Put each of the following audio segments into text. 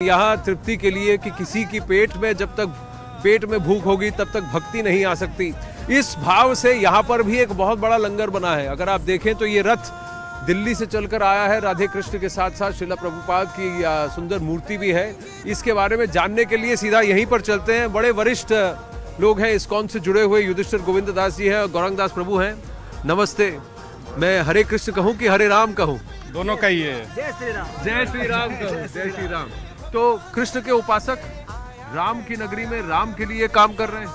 यहाँ तृप्ति के लिए कि किसी की पेट में भूख होगी तब तक भक्ति नहीं आ सकती। इस भाव से यहाँ पर भी एक बहुत बड़ा लंगर बना है। अगर आप देखें तो ये रथ दिल्ली से चलकर आया है, राधे कृष्ण के साथ साथ श्रील प्रभुपाद की सुंदर मूर्ति भी है। इसके बारे में जानने के लिए सीधा यहीं पर चलते हैं। बड़े वरिष्ठ लोग हैं इस्कॉन से जुड़े हुए, युधिष्ठिर गोविंद दास जी हैं और गौरांग दास प्रभु हैं। नमस्ते। मैं हरे कृष्ण कहूँ कि हरे राम कहूँ? दोनों कहिए। जय श्री राम। जय श्री राम कहूँ। जय श्री राम। तो कृष्ण के उपासक राम की नगरी में राम के लिए काम कर रहे हैं।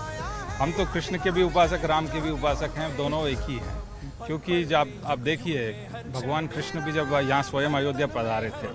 हम तो कृष्ण के भी उपासक, राम के भी उपासक हैं, दोनों एक ही हैं। क्योंकि जब आप देखिए भगवान कृष्ण भी जब यहाँ स्वयं अयोध्या पधारे थे,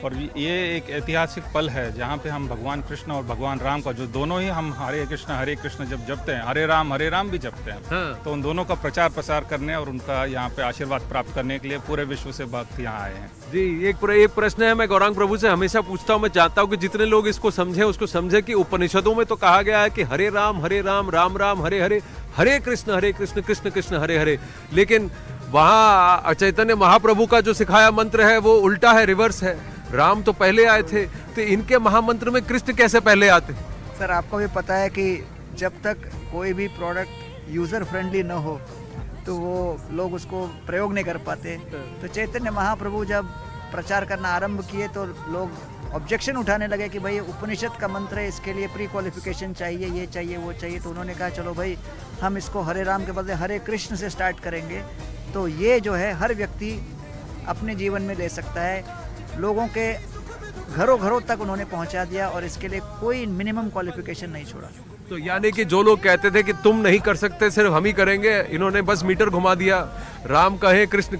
और ये एक ऐतिहासिक पल है जहाँ पे हम भगवान कृष्ण और भगवान राम का जो दोनों ही हम हरे कृष्ण जब जपते हैं, हरे राम भी जपते हैं। हाँ। तो उन दोनों का प्रचार प्रसार करने और उनका यहाँ पे आशीर्वाद प्राप्त करने के लिए पूरे विश्व से भक्त यहाँ आए हैं। जी, एक प्रश्न है, मैं गौरांग प्रभु से हमेशा पूछता हूँ। मैं चाहता हूँ कि जितने लोग इसको समझे उसको समझे कि उपनिषदों में तो कहा गया है कि हरे राम राम राम हरे हरे, हरे कृष्ण कृष्ण कृष्ण हरे हरे। लेकिन वहाँ चैतन्य महाप्रभु का जो सिखाया मंत्र है वो उल्टा है, रिवर्स है। राम तो पहले आए थे, तो इनके महामंत्र में कृष्ण कैसे पहले आते? सर, आपको भी पता है कि जब तक कोई भी प्रोडक्ट यूज़र फ्रेंडली न हो तो वो लोग उसको प्रयोग नहीं कर पाते। तो चैतन्य महाप्रभु जब प्रचार करना आरंभ किए तो लोग ऑब्जेक्शन उठाने लगे कि भाई उपनिषद का मंत्र है, इसके लिए प्री क्वालिफिकेशन चाहिए, ये चाहिए वो चाहिए। तो उन्होंने कहा चलो भाई हम इसको हरे राम के बदले हरे कृष्ण से स्टार्ट करेंगे। तो ये जो है हर व्यक्ति अपने जीवन में ले सकता है। लोगों के घरों घरों तक उन्होंने पहुंचा दिया और इसके लिए कोई मिनिमम क्वालिफिकेशन नहीं छोड़ा। तो यानी कि जो लोग कहते थे कि तुम नहीं कर सकते, सिर्फ हम ही करेंगे, इन्होंने बस मीटर घुमा दिया। राम कहे कृष्ण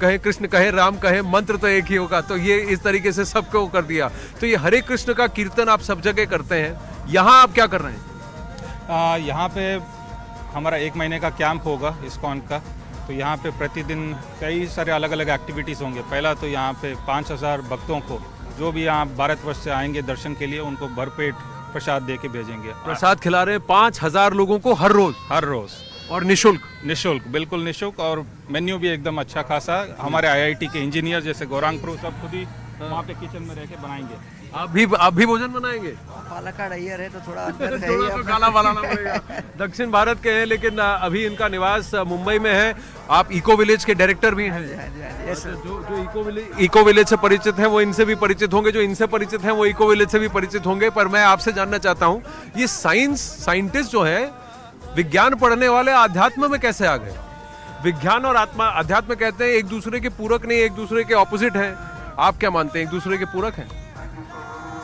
कहे राम कहे, मंत्र तो एक ही होगा। तो ये इस तरीके से सबको कर दिया। तो ये हरे कृष्ण का कीर्तन आप सब जगह करते हैं, यहाँ आप क्या कर रहे हैं? यहाँ पे हमारा 1 महीने का कैंप होगा इस्कॉन का। तो यहाँ पे प्रतिदिन कई सारे अलग अलग एक्टिविटीज़ होंगे। पहला तो यहाँ पे 5000 भक्तों को जो भी यहाँ भारतवर्ष से आएंगे दर्शन के लिए, उनको भरपेट प्रसाद दे के भेजेंगे। प्रसाद खिला रहे हैं 5000 लोगों को हर रोज और निशुल्क, बिल्कुल निशुल्क। और मेन्यू भी एकदम अच्छा खासा। हमारे IIT के इंजीनियर जैसे गौरांग प्रभु सब खुद ही वहाँ पे किचन में रह के बनाएंगे। आप भी भोजन बनाएंगे? पालक्काड अय्यर है तो थोड़ा अंतर है। थोड़ा तो गाना बनाना पड़ेगा। दक्षिण भारत के हैं लेकिन अभी इनका निवास मुंबई में है। आप इको विलेज के डायरेक्टर भी हैं। जो इको विलेज से परिचित हैं वो इनसे भी परिचित होंगे, जो इनसे परिचित हैं वो इको विलेज से भी परिचित होंगे। पर मैं आपसे जानना चाहता हूँ, ये साइंटिस्ट जो है, विज्ञान पढ़ने वाले आध्यात्म में कैसे आ गए? विज्ञान और अध्यात्म कहते हैं एक दूसरे के पूरक नहीं, एक दूसरे के ऑपोजिट हैं। आप क्या मानते हैं, एक दूसरे के पूरक हैं?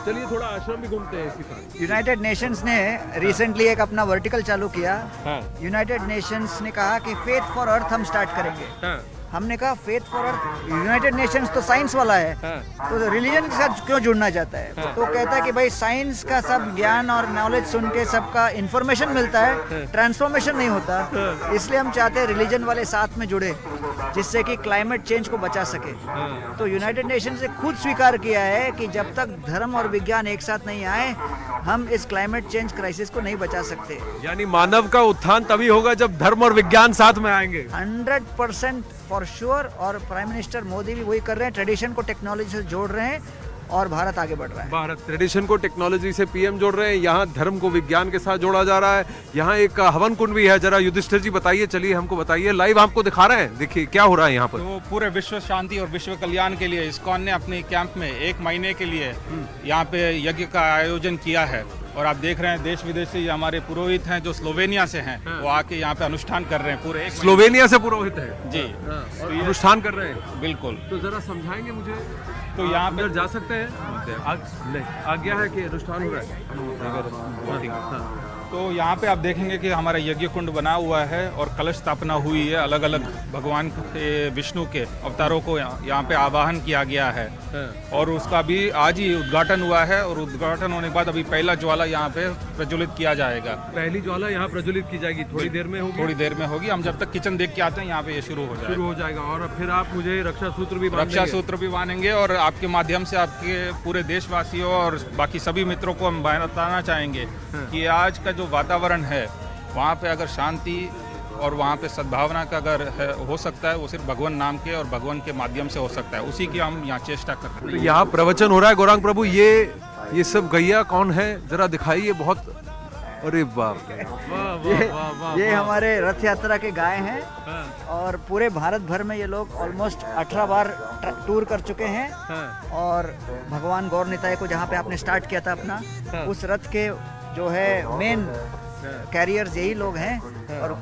चलिए थोड़ा आश्रम भी घूमते हैं इसी तरह। यूनाइटेड नेशंस ने रिसेंटली एक अपना वर्टिकल चालू किया। हाँ। यूनाइटेड नेशंस ने कहा कि फेथ फॉर अर्थ हम स्टार्ट करेंगे। हाँ। हमने कहा faith for earth, United Nations तो साइंस वाला है। हाँ। तो रिलीजन के साथ क्यों जुड़ना चाहता है? हाँ। तो कहता है कि भाई साइंस का सब ज्ञान और नॉलेज सुन के सबका इंफॉर्मेशन मिलता है, ट्रांसफॉर्मेशन नहीं होता। इसलिए हम चाहते हैं रिलीजन वाले साथ में जुड़े, जिससे कि क्लाइमेट चेंज को बचा सके। तो यूनाइटेड नेशंस ने खुद स्वीकार किया है कि जब तक धर्म और विज्ञान एक साथ नहीं आए हम इस क्लाइमेट चेंज क्राइसिस को नहीं बचा सकते। यानी मानव का उत्थान तभी होगा जब धर्म और विज्ञान साथ में आएंगे। 100% फॉर श्योर। और प्राइम मिनिस्टर मोदी भी वही कर रहे हैं, ट्रेडिशन को टेक्नोलॉजी से जोड़ रहे हैं और भारत आगे बढ़ रहा है। भारत ट्रेडिशन को टेक्नोलॉजी से PM जोड़ रहे हैं, यहाँ धर्म को विज्ञान के साथ जोड़ा जा रहा है। यहाँ एक हवन कुंड भी है, जरा युधिष्ठिर जी बताइए, चलिए हमको बताइए, लाइव आपको दिखा रहे हैं, देखिए क्या हो रहा है यहाँ पर। तो पूरे विश्व शांति और विश्व कल्याण के लिए इस्कॉन ने अपने कैंप में 1 महीने के लिए यहाँ पे यज्ञ का आयोजन किया है। और आप देख रहे हैं देश विदेश से हमारे पुरोहित हैं जो स्लोवेनिया से हैं, वो आके यहाँ पे अनुष्ठान कर रहे हैं। पूरे 1 स्लोवेनिया से पुरोहित है जी, और अनुष्ठान कर रहे हैं। बिल्कुल। तो जरा समझाएंगे मुझे। तो यहाँ पे जा सकते हैं? आज्ञा है कि अनुष्ठान हो रहा है? तो यहाँ पे आप देखेंगे कि हमारा यज्ञ कुंड बना हुआ है और कलश स्थापना हुई है। अलग अलग भगवान के विष्णु के अवतारों को यहाँ पे आवाहन किया गया है। और उसका भी आज ही उद्घाटन हुआ है। और उद्घाटन होने के बाद अभी पहला ज्वाला यहाँ पे प्रज्वलित किया जाएगा। पहली ज्वाला यहाँ प्रज्वलित की जाएगी, थोड़ी देर में होगी। थोड़ी देर में होगी। हम जब तक किचन देख के आते हैं यहाँ पे ये शुरू हो जाएगा। और फिर आप मुझे रक्षा सूत्र भी बांधेंगे और आपके माध्यम से आपके पूरे देशवासियों और बाकी सभी मित्रों को हम बताना चाहेंगे कि आज का जो वातावरण है वहाँ पे अगर शांति और वहाँ पे सद्भावना का अगर हो सकता है वो सिर्फ भगवान नाम के और भगवान के माध्यम से हो सकता है। उसी की हम यहाँ चेष्टा कर रहे हैं। यहाँ प्रवचन हो रहा है गौरांग प्रभु, ये ये सब गैया कौन है जरा दिखाइए बहुत। अरे बाप रे, वाह वाह वाह वाह। ये हमारे रथ यात्रा के गाय हैं और पूरे भारत भर में ये लोग ऑलमोस्ट 18 बार टूर कर चुके हैं। और भगवान गौर निताई को जहाँ पे आपने स्टार्ट किया था अपना, उस रथ के जो है मेन कैरियर्स यही लोग हैं। और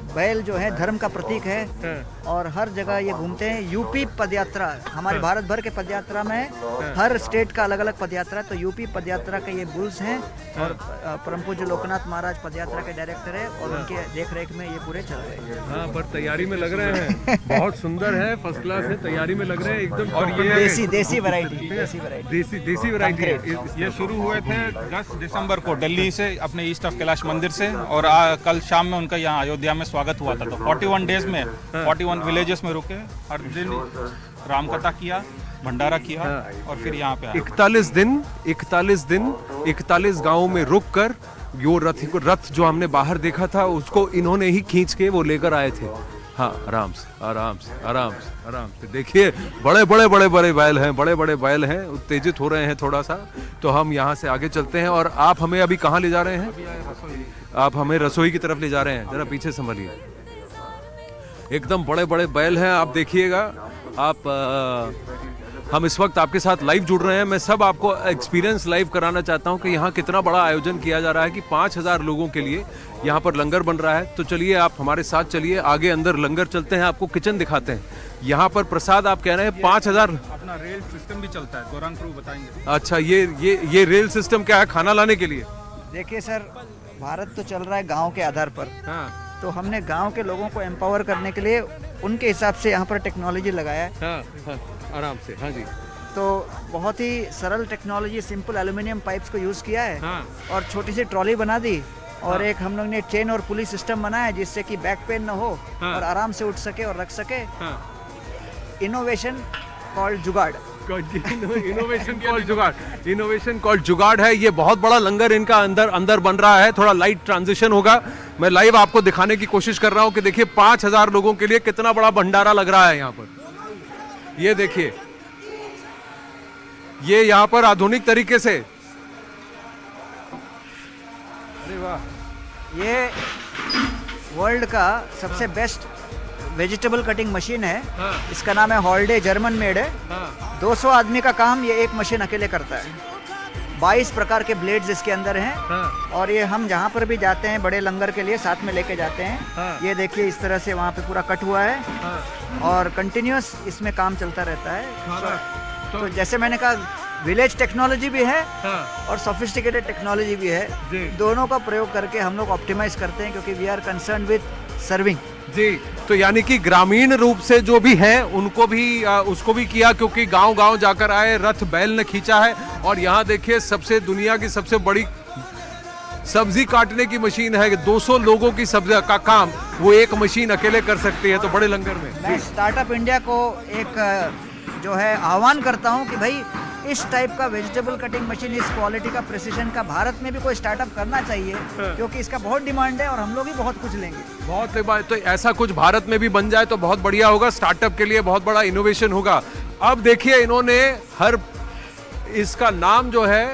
बैल जो है धर्म का प्रतीक है और हर जगह ये घूमते हैं। यूपी पदयात्रा, हमारे भारत भर के पदयात्रा में हर स्टेट का अलग अलग पदयात्रा, तो यूपी पदयात्रा के ये बुल्स हैं। और परम पूज्य लोकनाथ महाराज पदयात्रा के डायरेक्टर है और उनके देख रेख में ये पूरे चल रहे हैं। हाँ, पर तैयारी में लग रहे हैं, बहुत सुंदर है, फर्स्ट क्लास है, तैयारी में लग रहे हैं एकदम। और ये देसी वैरायटी, देसी वैरायटी। ये शुरू हुए थे 10 दिसंबर को दिल्ली से, अपने ईस्ट ऑफ कैलाश मंदिर से, और कल शाम में उनका यहाँ अयोध्या में स्वागत हुआ था। तो 41 डेज में 41 विलेजेस में रुके, हर दिन रामकथा किया, भंडारा किया और फिर यहाँ पे 41 दिन 41 गांवों में रुक कर यो रथ जो हमने बाहर देखा था उसको इन्होंने ही खींच के वो लेकर आए थे। हाँ, आराम से देखिए, बड़े बड़े बैल हैं, उत्तेजित हो रहे हैं थोड़ा सा। तो हम यहाँ से आगे चलते हैं। और आप हमें अभी कहाँ ले जा रहे हैं? आप हमें रसोई की तरफ ले जा रहे हैं, जरा पीछे संभलिए। एकदम बड़े बैल हैं, आप देखिएगा। हम इस वक्त आपके साथ लाइव जुड़ रहे हैं। मैं सब आपको एक्सपीरियंस लाइव कराना चाहता हूं कि यहाँ कितना बड़ा आयोजन किया जा रहा है कि 5000 लोगों के लिए यहाँ पर लंगर बन रहा है। तो चलिए आप हमारे साथ चलिए, आगे अंदर लंगर चलते हैं, आपको किचन दिखाते हैं। यहाँ पर प्रसाद आप कह रहे हैं 5000। अपना रेल सिस्टम भी चलता है, गौरांग प्रभु बताएंगे। अच्छा, ये रेल सिस्टम क्या है खाना लाने के लिए? देखिए सर, भारत तो चल रहा है गाँव के आधार पर। तो हमने गांव के लोगों को एम्पावर करने के लिए उनके हिसाब से यहाँ पर टेक्नोलॉजी लगाया है। आराम से, हाँ जी। तो बहुत ही सरल टेक्नोलॉजी, सिंपल एल्यूमिनियम पाइप्स को यूज़ किया है और छोटी सी ट्रॉली बना दी। और एक हम लोग ने चेन और पुलिस सिस्टम बनाया जिससे कि बैक पेन ना हो और आराम से उठ सके और रख सके। इनोवेशन कॉल्ड जुगाड़। इनोवेशन कॉल्ड जुगाड़ है। ये बहुत बड़ा लंगर इनका अंदर बन रहा है। थोड़ा लाइट ट्रांजिशन होगा, मैं लाइव आपको दिखाने की कोशिश कर रहा हूँ कि देखिए 5000 लोगों के लिए कितना बड़ा भंडारा लग रहा है यहाँ पर। ये देखिए, ये यहाँ पर आधुनिक तरीके से, अरे वाह, ये वर्ल्ड का सबसे बेस्ट वेजिटेबल कटिंग मशीन है। इसका नाम है हॉल्डे, जर्मन मेड है। 200 आदमी का काम ये एक मशीन अकेले करता है। 22 प्रकार के ब्लेड्स इसके अंदर हैं। और ये हम जहाँ पर भी जाते हैं बड़े लंगर के लिए साथ में लेके जाते हैं। ये देखिए इस तरह से वहाँ पे पूरा कट हुआ है और कंटिन्यूअस इसमें काम चलता रहता है। तो जैसे मैंने कहा, विलेज टेक्नोलॉजी भी है और सोफिस्टिकेटेड टेक्नोलॉजी भी है। दोनों का प्रयोग करके हम लोग ऑप्टिमाइज करते हैं क्योंकि we are concern with serving. जी, तो यानी कि ग्रामीण रूप से जो भी है उनको भी उसको भी किया, क्योंकि गांव जाकर आए, रथ बैल ने खींचा है। और यहाँ देखिए, दुनिया की सबसे बड़ी सब्जी काटने की मशीन है। 200 लोगों की सब्जी का काम वो एक मशीन अकेले कर सकती है, तो बड़े लंगर में। मैं स्टार्टअप इंडिया को एक जो है आह्वान करता हूँ कि भाई इस टाइप का वेजिटेबल कटिंग मशीन, इस क्वालिटी का, प्रिसिशन का भारत में भी कोई स्टार्टअप करना चाहिए क्योंकि इसका बहुत डिमांड है और हम लोग ही बहुत कुछ लेंगे। बहुत, तो ऐसा कुछ भारत में भी बन जाए तो बहुत बढ़िया होगा। स्टार्टअप के लिए बहुत बड़ा इनोवेशन होगा। अब देखिए, इन्होंने इसका नाम जो है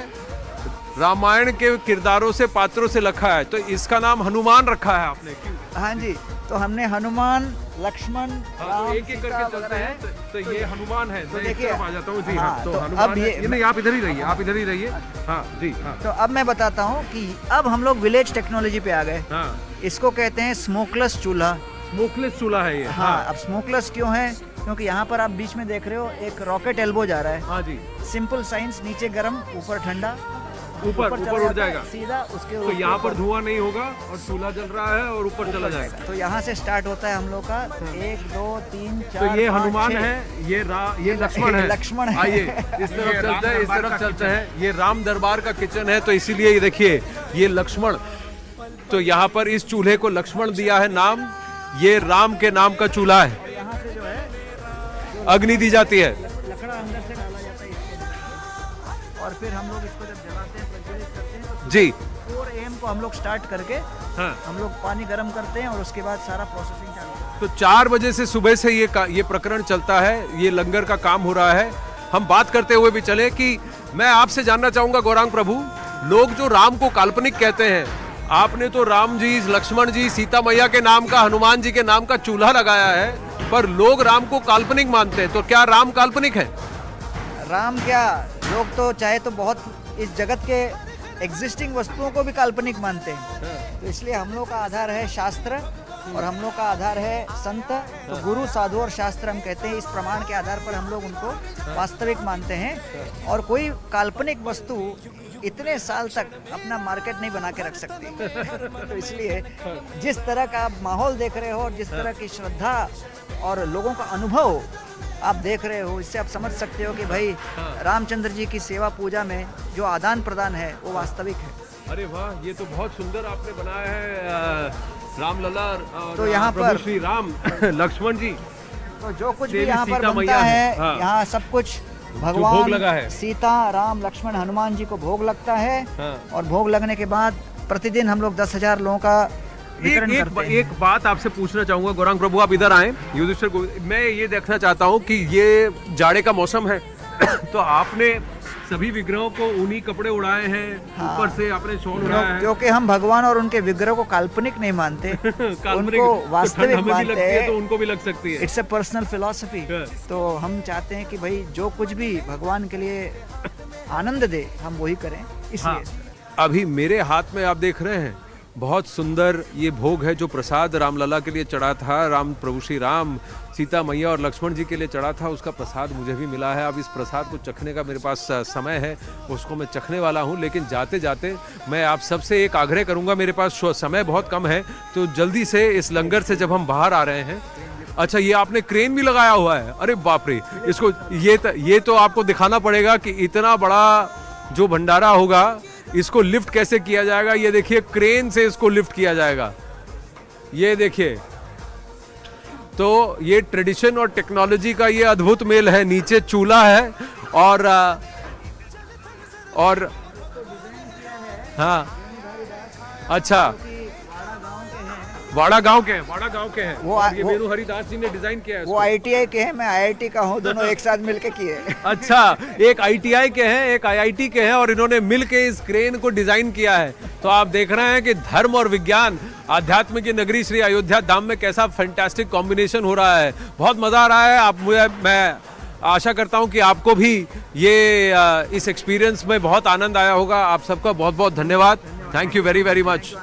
रामायण के किरदारों से, पात्रों से लिखा है, तो इसका नाम हनुमान रखा है आपने। क्यों? हाँ जी, तो हमने हनुमान, लक्ष्मण, राम, एक एक करके चलते हैं। तो ये हनुमान है। तो देखिए, आ जाता हूँ जी। हाँ, तो तो हनुमान अब ये नहीं, आप इधर ही रहिए, आप इधर ही रहिए। हाँ जी, हाँ। तो अब मैं बताता हूँ कि अब हम लोग विलेज टेक्नोलॉजी पे आ गए। हाँ, इसको कहते हैं स्मोकलेस चूल्हा। स्मोकलेस चूल्हा है ये। हाँ, अब स्मोकलेस क्यों है? क्योंकि यहाँ पर आप बीच में देख रहे हो एक रॉकेट एल्बो जा रहा है। हाँ जी, सिंपल साइंस, नीचे गर्म, ऊपर ठंडा, ऊपर उड़ जाएगा सीधा उसके। तो यहाँ पर धुआं नहीं होगा और चूल्हा जल रहा है और ऊपर चला जाएगा। तो यहाँ से स्टार्ट होता है हम लोग का 1 2 3 4। तो ये हनुमान है, ये लक्ष्मण है। लक्ष्मण है। आइए इस तरफ चलते हैं, इस तरफ चलते हैं। ये राम दरबार का किचन है, तो इसीलिए ये देखिए, ये लक्ष्मण, तो यहाँ पर इस चूल्हे को लक्ष्मण दिया है नाम। ये राम के नाम का चूल्हा है। यहाँ से जो है अग्नि दी जाती है, लकड़ा अंदर से डाला जाता है इसके और फिर हम लोग इसको जब जलाते हैं, प्रज्वलित करते हैं, तो जी 4 AM को हम लोग स्टार्ट करके हम लोग पानी गर्म करते हैं और उसके बाद सारा प्रोसेसिंग चालू करते हैं। तो 4 बजे से सुबह से ये प्रकरण चलता है, ये लंगर का काम हो रहा है। हम बात करते हुए भी चले कि मैं आपसे जानना चाहूंगा गौरांग प्रभु, लोग जो राम को काल्पनिक कहते हैं, आपने तो राम जी, लक्ष्मण जी, सीता मैया के नाम का, हनुमान जी के नाम का चूल्हा लगाया है, पर लोग राम को काल्पनिक मानते हैं, तो क्या राम काल्पनिक है? राम क्या, लोग तो चाहे तो बहुत इस जगत के एग्जिस्टिंग वस्तुओं को भी काल्पनिक मानते हैं। तो इसलिए हम लोग का आधार है शास्त्र और हम लोग का आधार है संत। तो गुरु, साधु और शास्त्र हम कहते हैं, इस प्रमाण के आधार पर हम लोग उनको वास्तविक मानते हैं। और कोई काल्पनिक वस्तु इतने साल तक अपना मार्केट नहीं बना के रख सकती। तो इसलिए जिस तरह का आप माहौल देख रहे हो और जिस तरह की श्रद्धा और लोगों का अनुभव आप देख रहे हो, इससे आप समझ सकते हो कि भाई रामचंद्र जी की सेवा पूजा में जो आदान प्रदान है वो वास्तविक है। अरे वाह, ये तो बहुत सुंदर आपने बनाया है रामलला और तो यहाँ प्रभु पर श्री राम लक्ष्मण जी, तो जो कुछ भी देवी यहाँ पर सीता बनता मैया है, हाँ। यहाँ सब कुछ भोग भगवान लगा है। सीता, राम, लक्ष्मण, हनुमान जी को भोग लगता है। हाँ। और भोग लगने के बाद प्रतिदिन हम लोग 10,000 लोगों का वितरण करते हैं। एक बात आपसे पूछना चाहूंगा गौरांग प्रभु, आप इधर आए। युधिष्ठिर को मैं ये देखना चाहता हूँ कि ये जाड़े का मौसम है तो आपने सभी विग्रहों को ऊनी कपड़े उड़ाए हैं, ऊपर से आपने शॉल उड़ाया है। क्योंकि हम भगवान और उनके विग्रह को काल्पनिक नहीं मानते, काल्पनिक उनको तो वास्तविक ठंड हमें भी मानते लगती है हैं। तो उनको भी लग सकती है। It's a personal philosophy. हाँ। तो हम चाहते हैं कि भाई जो कुछ भी भगवान के लिए आनंद दे हम वही करें, इसलिए हाँ। अभी मेरे हाथ में आप देख रहे हैं बहुत सुंदर ये भोग है जो प्रसाद रामलला के लिए चढ़ा था, राम प्रभु श्री राम, सीता मैया और लक्ष्मण जी के लिए चढ़ा था, उसका प्रसाद मुझे भी मिला है। अब इस प्रसाद को चखने का मेरे पास समय है, उसको मैं चखने वाला हूँ। लेकिन जाते जाते मैं आप सबसे एक आग्रह करूँगा, मेरे पास समय बहुत कम है, तो जल्दी से इस लंगर से जब हम बाहर आ रहे हैं, अच्छा ये आपने क्रेन भी लगाया हुआ है, अरे बाप रे, इसको ये तो आपको दिखाना पड़ेगा कि इतना बड़ा जो भंडारा होगा इसको लिफ्ट कैसे किया जाएगा। ये देखिए क्रेन से इसको लिफ्ट किया जाएगा, ये देखिए। तो ये ट्रेडिशन और टेक्नोलॉजी का ये अद्भुत मेल है। नीचे चूल्हा है और हाँ, अच्छा वाड़ा गांव के हैं वो और ये मेनू हरिदास जी ने डिजाइन किया है वो IIT के हैं, मैं IIT का हूँ, दोनों एक साथ मिलके किए। अच्छा, एक ITI के हैं, एक IIT के हैं और इन्होंने मिलके इस क्रेन को डिजाइन किया है। तो आप देख रहे हैं कि धर्म और विज्ञान, आध्यात्म की नगरी श्री अयोध्या धाम में कैसा फैंटास्टिक कॉम्बिनेशन हो रहा है। बहुत मजा आ रहा है। मैं आशा करता हूं कि आपको भी ये इस एक्सपीरियंस में बहुत आनंद आया होगा। आप सबका बहुत बहुत धन्यवाद। Thank you very much.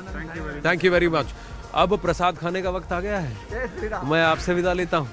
Thank you very much. अब प्रसाद खाने का वक्त आ गया है, मैं आपसे विदा लेता हूँ।